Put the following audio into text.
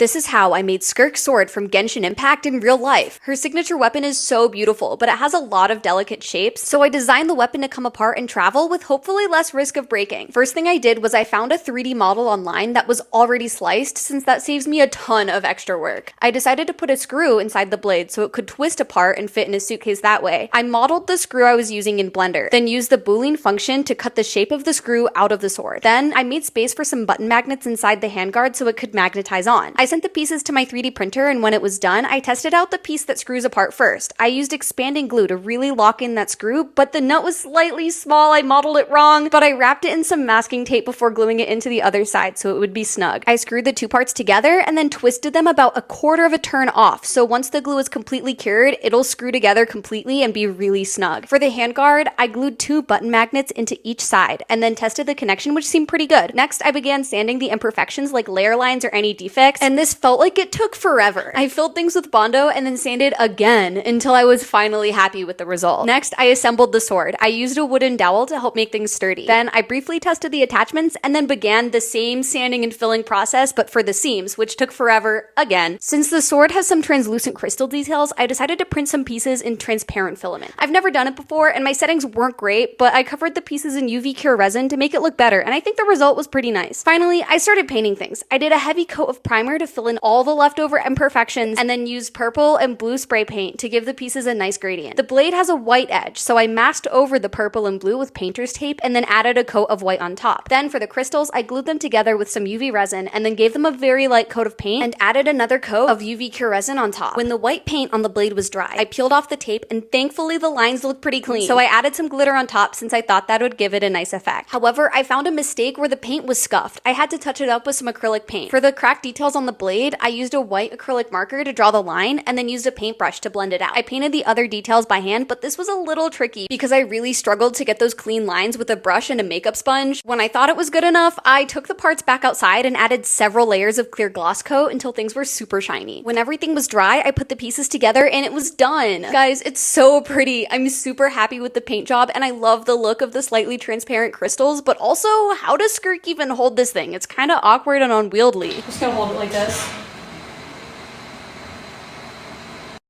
This is how I made Skirk's sword from Genshin Impact in real life. Her signature weapon is so beautiful, but it has a lot of delicate shapes, so I designed the weapon to come apart and travel with hopefully less risk of breaking. First thing I did was I found a 3D model online that was already sliced, since that saves me a ton of extra work. I decided to put a screw inside the blade so it could twist apart and fit in a suitcase that way. I modeled the screw I was using in Blender, then used the boolean function to cut the shape of the screw out of the sword. Then I made space for some button magnets inside the handguard so it could magnetize on. I sent the pieces to my 3D printer, and when it was done, I tested out the piece that screws apart first. I used expanding glue to really lock in that screw, but the nut was slightly small. I modeled it wrong, but I wrapped it in some masking tape before gluing it into the other side so it would be snug. I screwed the two parts together and then twisted them about a quarter of a turn off, so once the glue is completely cured, it'll screw together completely and be really snug. For the handguard, I glued 2 button magnets into each side and then tested the connection, which seemed pretty good. Next, I began sanding the imperfections like layer lines or any defects, and this felt like it took forever. I filled things with Bondo and then sanded again until I was finally happy with the result. Next, I assembled the sword. I used a wooden dowel to help make things sturdy. Then I briefly tested the attachments and then began the same sanding and filling process, but for the seams, which took forever again. Since the sword has some translucent crystal details, I decided to print some pieces in transparent filament. I've never done it before and my settings weren't great, but I covered the pieces in UV cure resin to make it look better, and I think the result was pretty nice. Finally, I started painting things. I did a heavy coat of primer to fill in all the leftover imperfections and then used purple and blue spray paint to give the pieces a nice gradient. The blade has a white edge, so I masked over the purple and blue with painter's tape and then added a coat of white on top. Then for the crystals, I glued them together with some UV resin and then gave them a very light coat of paint and added another coat of UV cure resin on top. When the white paint on the blade was dry, I peeled off the tape and thankfully the lines looked pretty clean, so I added some glitter on top since I thought that would give it a nice effect. However, I found a mistake where the paint was scuffed. I had to touch it up with some acrylic paint. For the cracked details on the blade, I used a white acrylic marker to draw the line and then used a paintbrush to blend it out. I painted the other details by hand, but this was a little tricky because I really struggled to get those clean lines with a brush and a makeup sponge. When I thought it was good enough, I took the parts back outside and added several layers of clear gloss coat until things were super shiny. When everything was dry, I put the pieces together and it was done. Guys, it's so pretty. I'm super happy with the paint job and I love the look of the slightly transparent crystals, but also how does Skirk even hold this thing? It's kind of awkward and unwieldy. Just gonna hold it like this.